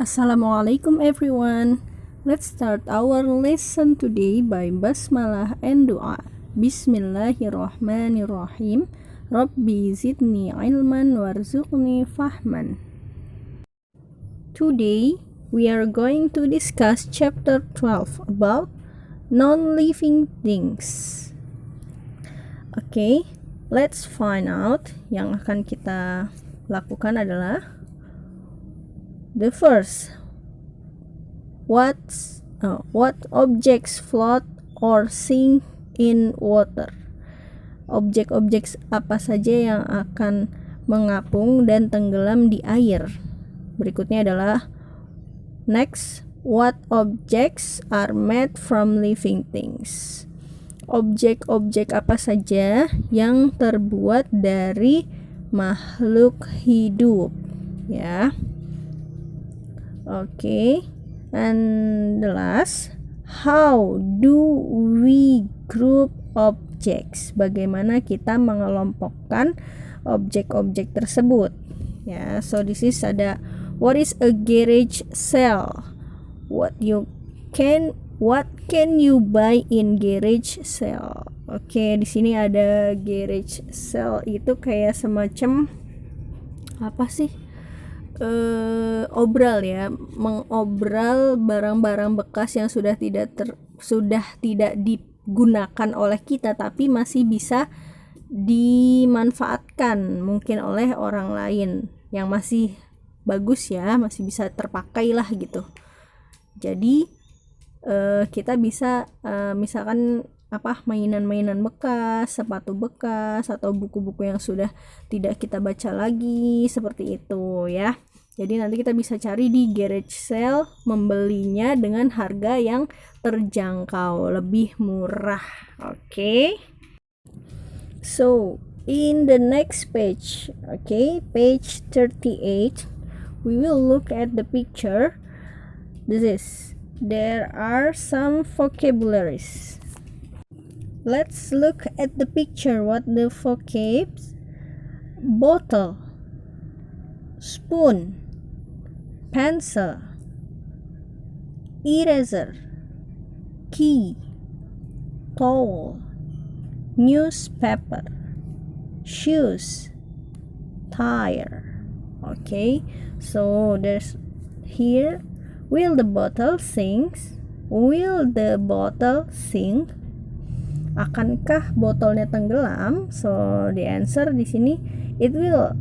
Assalamualaikum everyone. Let's start our lesson today by basmalah and doa. Bismillahirrahmanirrahim. Rabbi zidni ilman warzuqni fahman. Today we are going to discuss chapter 12 about non-living things. Okay, let's find out. Yang akan kita lakukan adalah the first, what objects float or sink in water? Objek-objek apa saja yang akan mengapung dan tenggelam di air? Berikutnya adalah next, what objects are made from living things? Objek-objek apa saja yang terbuat dari makhluk hidup, ya. Okay, and the last, how do we group objects? Bagaimana kita mengelompokkan objek-objek tersebut? Ya, so this is ada what is a garage sale? What can you buy in garage sale? Oke, di sini ada garage sale itu kayak semacam apa sih? Obral ya, mengobral barang-barang bekas yang sudah tidak digunakan oleh kita tapi masih bisa dimanfaatkan mungkin oleh orang lain yang masih bagus ya, masih bisa terpakai lah gitu. Jadi kita bisa misalkan mainan-mainan bekas, sepatu bekas, atau buku-buku yang sudah tidak kita baca lagi, seperti itu ya. Jadi nanti kita bisa cari di garage sale, membelinya dengan harga yang terjangkau, lebih murah. Okay? So, in the next page, okay, page 38, we will look at the picture. There are some vocabularies. Let's look at the picture. What the vocabs? Bottle, spoon, pencil, eraser, key, towel, newspaper, shoes, tire. Okay, so there's here, will the bottle sink? Will the bottle sink? Akankah botolnya tenggelam? So the answer di sini it will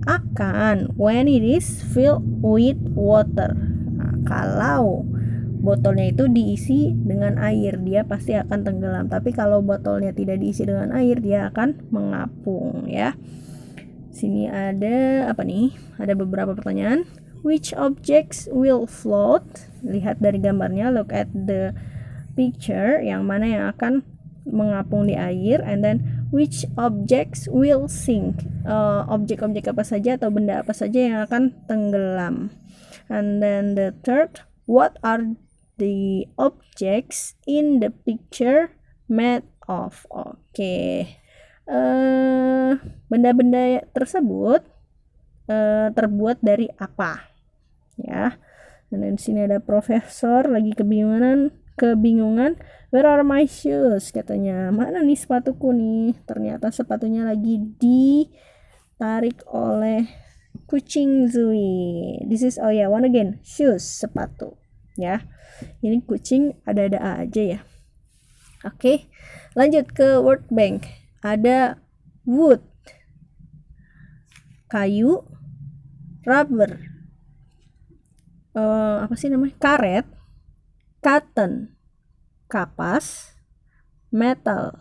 akan when it is filled with water. Nah, kalau botolnya itu diisi dengan air, dia pasti akan tenggelam. Tapi kalau botolnya tidak diisi dengan air, dia akan mengapung ya. Sini ada apa nih? Ada beberapa pertanyaan. Which objects will float? Lihat dari gambarnya, look at the picture, yang mana yang akan mengapung di air, and then which objects will sink? Objek-objek apa saja atau benda apa saja yang akan tenggelam. And then the third, what are the objects in the picture made of? Oke. Benda-benda tersebut terbuat dari apa? Ya. Dan di sini ada profesor lagi kebingungan. Where are my shoes? Katanya, mana nih sepatuku nih? Ternyata sepatunya lagi ditarik oleh kucing Zui. This is one again, shoes, sepatu. Ya, ini kucing ada-ada aja ya. Oke, lanjut ke word bank. Ada wood, kayu, rubber, karet, cotton, kapas, metal,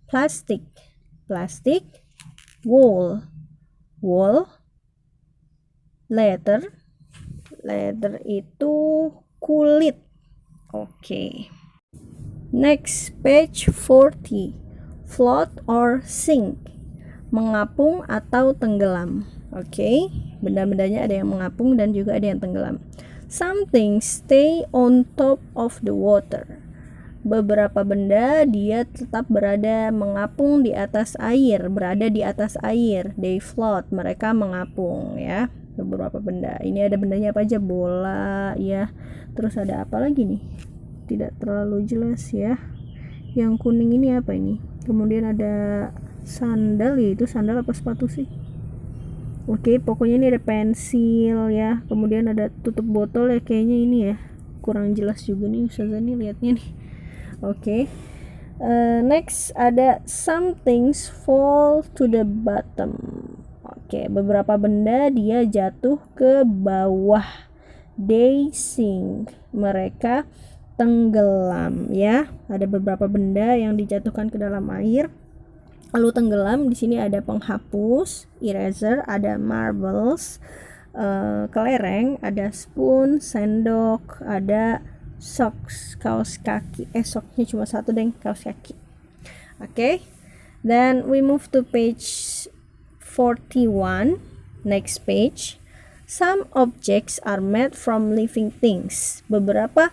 plastik, wool, leather itu kulit. Okay. Next, page 40, float or sink, mengapung atau tenggelam. Okay, benda-bendanya ada yang mengapung dan juga ada yang tenggelam. Something stay on top of the water. beberapa benda dia tetap mengapung di atas air, berada di atas air. They float, mereka mengapung ya. Beberapa benda. Ini ada bendanya apa aja? Bola ya. Terus ada apa lagi nih? Tidak terlalu jelas ya. Yang kuning ini apa ini? Kemudian ada sandal, yaitu sandal apa sepatu sih? Oke, pokoknya ini ada pensil ya. Kemudian ada tutup botol ya, kayaknya ini ya. Kurang jelas juga nih Ustazah nih lihatnya nih. Oke. Next ada some things fall to the bottom. Oke, beberapa benda dia jatuh ke bawah. They sink, mereka tenggelam ya. Ada beberapa benda yang dijatuhkan ke dalam air lalu tenggelam. Di sini ada penghapus, eraser, ada marbles, kelereng, ada spoon, sendok, ada socks, kaos kaki. Soknya cuma satu deng, kaos kaki. Okay, then we move to page 41. Next page. Some objects are made from living things. Beberapa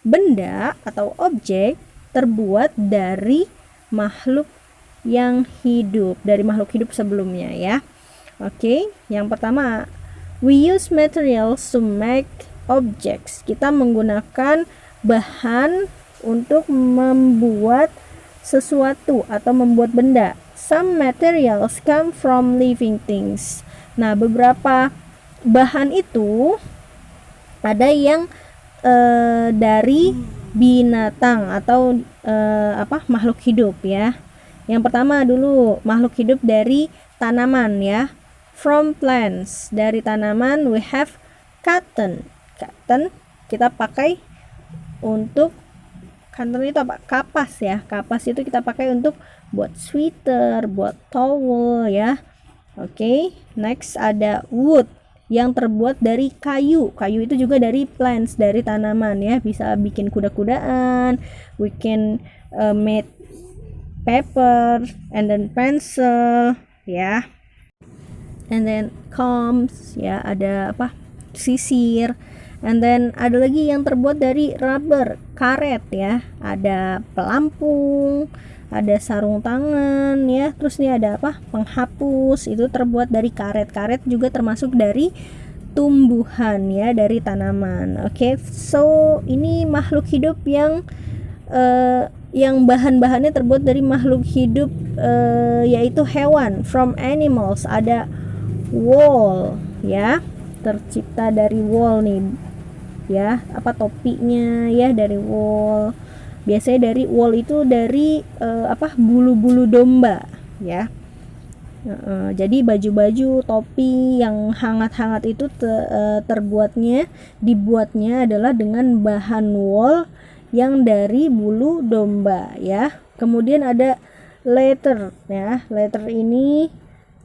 benda atau objek terbuat dari makhluk yang hidup, dari makhluk hidup sebelumnya ya. Oke, yang pertama, we use materials to make objects. Kita menggunakan bahan untuk membuat sesuatu atau membuat benda. Some materials come from living things. Nah, beberapa bahan itu ada yang dari binatang atau makhluk hidup ya. Yang pertama dulu makhluk hidup dari tanaman ya. From plants, dari tanaman we have cotton. Cotton kita pakai untuk, cotton itu apa? Kapas ya. Kapas itu kita pakai untuk buat sweater, buat towel ya. Oke, next ada wood yang terbuat dari kayu. Kayu itu juga dari plants, dari tanaman ya. Bisa bikin kuda-kudaan, we can make paper and then pencil ya. And then combs ya, ada apa? Sisir. And then ada lagi yang terbuat dari rubber, karet ya. Ada pelampung, ada sarung tangan ya. Terus ini ada apa? Penghapus, itu terbuat dari karet. Karet juga termasuk dari tumbuhan ya, dari tanaman. Oke, so ini makhluk hidup yang bahan-bahannya terbuat dari makhluk hidup, yaitu hewan. From animals ada wool ya, tercipta dari wool nih ya. Apa topinya ya, dari wool. Biasanya dari wool itu dari bulu-bulu domba ya. Jadi baju-baju, topi yang hangat-hangat itu dibuatnya adalah dengan bahan wool yang dari bulu domba ya. Kemudian ada leather ya. Leather ini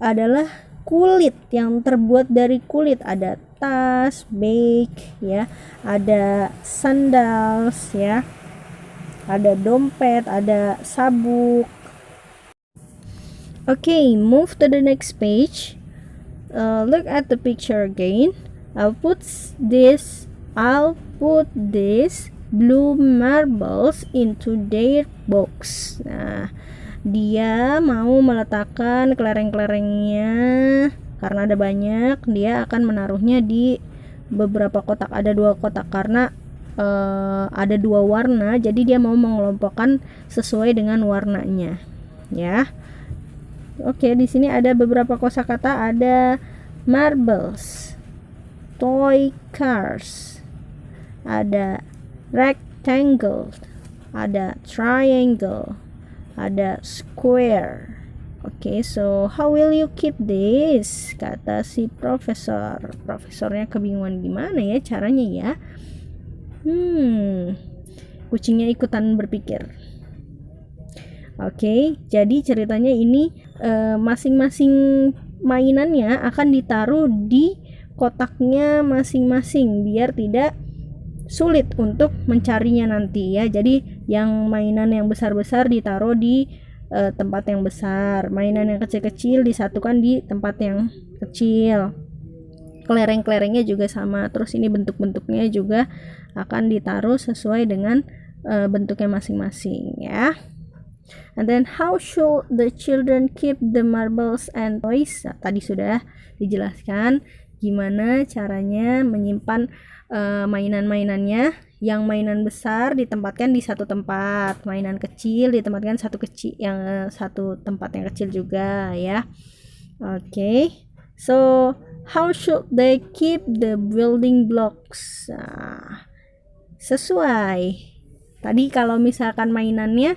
adalah kulit, yang terbuat dari kulit. Ada tas, bag ya, ada sandals ya, ada dompet, ada sabuk. Okay, move to the next page. Look at the picture again. I'll put this blue marbles into their box. Nah, dia mau meletakkan kelereng-kelerengnya karena ada banyak. Dia akan menaruhnya di beberapa kotak. Ada 2 kotak karena ada 2 warna, jadi dia mau mengelompokkan sesuai dengan warnanya ya. Oke, di sini ada beberapa kosakata. Ada marbles, toy cars, ada rectangle, ada triangle, ada square. Oke, so how will you keep this? Kata si profesor. Profesornya kebingungan gimana ya caranya ya. Kucingnya ikutan berpikir. Oke, jadi ceritanya ini masing-masing mainannya akan ditaruh di kotaknya masing-masing biar tidak sulit untuk mencarinya nanti ya. Jadi yang mainan yang besar-besar ditaruh di tempat yang besar, mainan yang kecil-kecil disatukan di tempat yang kecil. Kelereng-kelerengnya juga sama. Terus ini bentuk-bentuknya juga akan ditaruh sesuai dengan bentuknya masing-masing ya. And then how should the children keep the marbles and toys? Nah, tadi sudah dijelaskan gimana caranya menyimpan mainan-mainannya. Yang mainan besar ditempatkan di satu tempat, mainan kecil ditempatkan satu tempat yang kecil juga ya. Oke. So how should they keep the building blocks? Nah, sesuai tadi kalau misalkan mainannya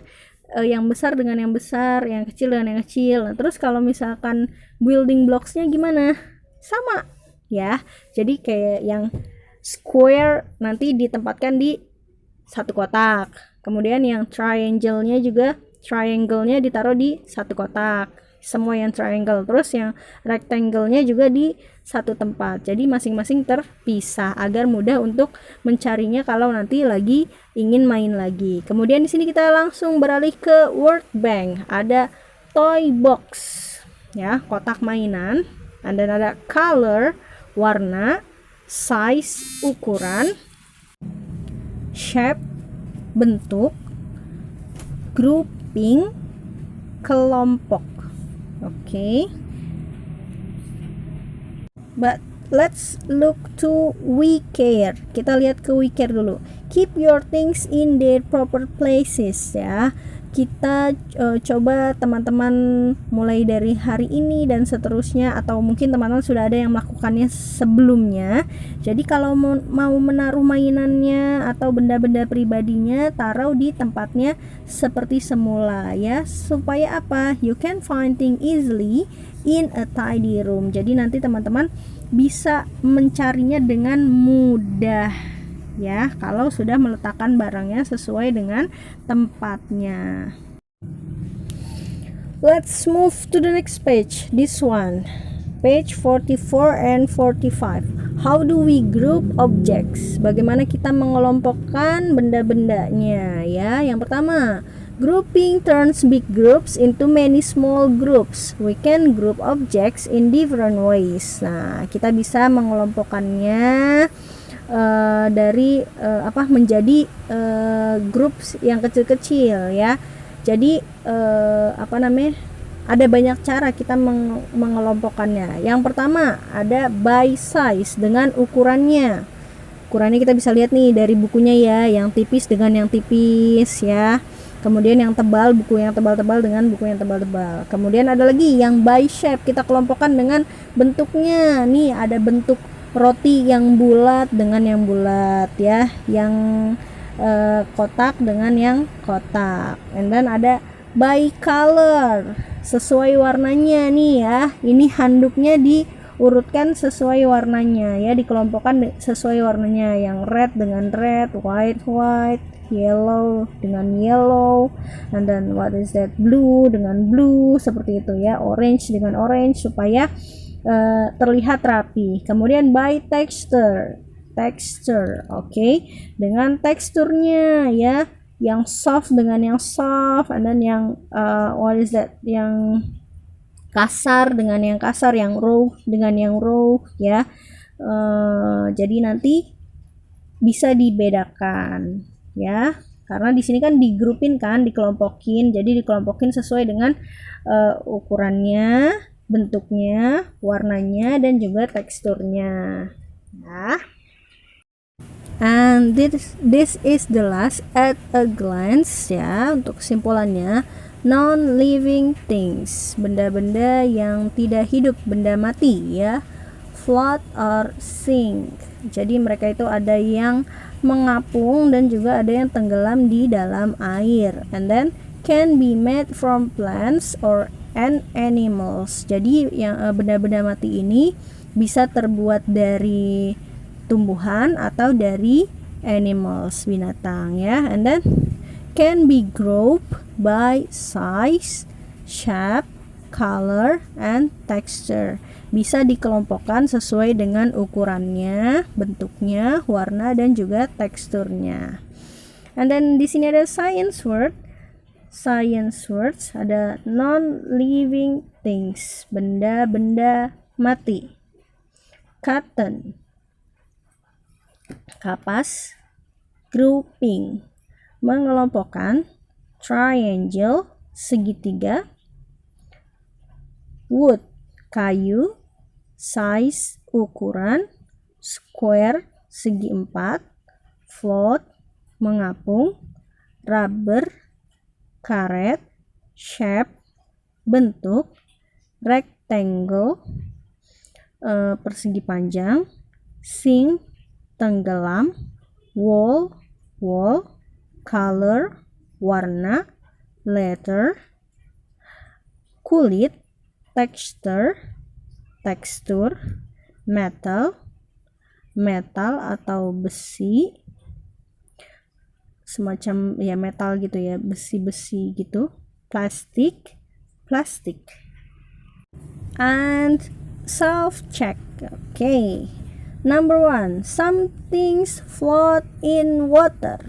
yang besar dengan yang besar, yang kecil dengan yang kecil. Nah, terus kalau misalkan building blocks-nya gimana? Sama ya. Jadi kayak yang square nanti ditempatkan di satu kotak. Kemudian yang triangle-nya ditaruh di satu kotak. Semua yang triangle. Terus yang rectangle-nya juga di satu tempat. Jadi masing-masing terpisah agar mudah untuk mencarinya kalau nanti lagi ingin main lagi. Kemudian di sini kita langsung beralih ke workbank. Ada toy box ya, kotak mainan. Dan ada color, warna, size, ukuran, shape, bentuk, grouping, kelompok. Okay. But let's look to we care. Kita lihat ke we care dulu. Keep your things in their proper places ya. Kita coba teman-teman mulai dari hari ini dan seterusnya, atau mungkin teman-teman sudah ada yang melakukannya sebelumnya. Jadi kalau mau menaruh mainannya atau benda-benda pribadinya, taruh di tempatnya seperti semula ya. Supaya apa? You can find things easily in a tidy room. Jadi nanti teman-teman bisa mencarinya dengan mudah ya, kalau sudah meletakkan barangnya sesuai dengan tempatnya. Let's move to the next page. This one, page 44 and 45. How do we group objects? Bagaimana kita mengelompokkan benda-bendanya ya. Yang pertama, grouping turns big groups into many small groups. We can group objects in different ways. Nah, kita bisa mengelompokkannya menjadi grup yang kecil-kecil ya. Jadi ada banyak cara kita mengelompokkannya. Yang pertama ada by size, dengan ukurannya. Ukurannya kita bisa lihat nih dari bukunya ya, yang tipis dengan yang tipis ya. Kemudian yang tebal, buku yang tebal-tebal dengan buku yang tebal-tebal. Kemudian ada lagi yang by shape, kita kelompokkan dengan bentuknya. Nih ada bentuk roti yang bulat dengan yang bulat ya, yang kotak dengan yang kotak. And then ada by color, sesuai warnanya nih ya. Ini handuknya diurutkan sesuai warnanya ya, dikelompokkan sesuai warnanya. Yang red dengan red, white, yellow dengan yellow, and then what is that, blue dengan blue, seperti itu ya, orange dengan orange, supaya terlihat rapi. Kemudian by texture, oke, dengan teksturnya ya, yang soft dengan yang soft, and then yang what is that, yang kasar dengan yang kasar, yang raw dengan yang raw ya. Jadi nanti bisa dibedakan ya, karena di sini kan digrupin kan, dikelompokin, jadi dikelompokin sesuai dengan ukurannya, bentuknya, warnanya, dan juga teksturnya ya. And this is the last at a glance ya, untuk kesimpulannya. Non-living things, benda-benda yang tidak hidup, benda mati ya. Float or sink, jadi mereka itu ada yang mengapung dan juga ada yang tenggelam di dalam air. And then can be made from plants or animals, jadi yang benda-benda mati ini bisa terbuat dari tumbuhan atau dari animals, binatang ya. And then can be grouped by size, shape, color, and texture, bisa dikelompokkan sesuai dengan ukurannya, bentuknya, warna, dan juga teksturnya. And then di sini ada science words, ada non-living things, benda-benda mati. Cotton, kapas. Grouping, mengelompokkan, triangle, segitiga, wood, kayu, size, ukuran, square, segi empat, float, mengapung, rubber, karet, shape, bentuk, rectangle, persegi panjang, sink, tenggelam, wall, color, warna, letter, kulit, texture, metal atau besi, semacam ya metal gitu ya, besi-besi gitu, plastic, and self-check. Okay. Number 1, some things float in water.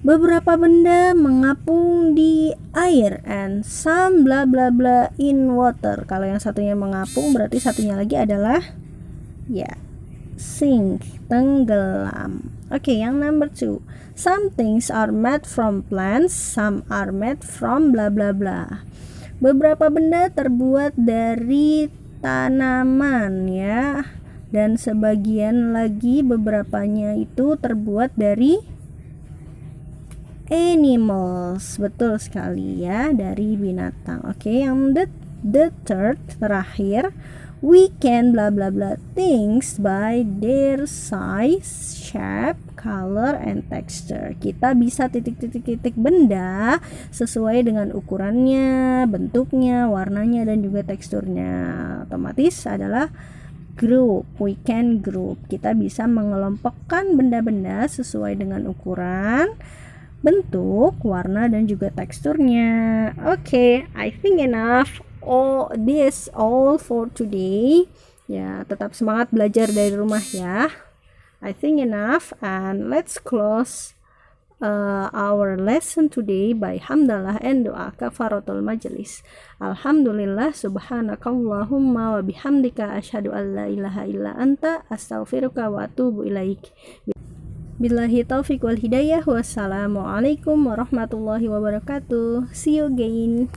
Beberapa benda mengapung di air, and some bla bla bla in water. Kalau yang satunya mengapung berarti satunya lagi adalah ya sink, tenggelam. Oke, yang number 2, some things are made from plants, some are made from bla bla bla. Beberapa benda terbuat dari tanaman ya, dan sebagian lagi beberapanya itu terbuat dari animals. Betul sekali ya, dari binatang. Oke, yang the third, terakhir, we can bla bla bla things by their size, shape, color, and texture. Kita bisa titik-titik benda sesuai dengan ukurannya, bentuknya, warnanya, dan juga teksturnya. Otomatis adalah group. We can group. Kita bisa mengelompokkan benda-benda sesuai dengan ukuran, bentuk, warna, dan juga teksturnya. Okay, I think enough. This all for today. Ya, tetap semangat belajar dari rumah ya. I think enough, and let's close our lesson today by hamdalah and doa kafaratul majlis. Alhamdulillah, subhanakallahumma wa bihamdika asyhadu an la ilaha illa anta astaghfiruka wa atubu ilaik. Billahi taufiq wal hidayah. Wassalamualaikum warahmatullahi wabarakatuh. See you again.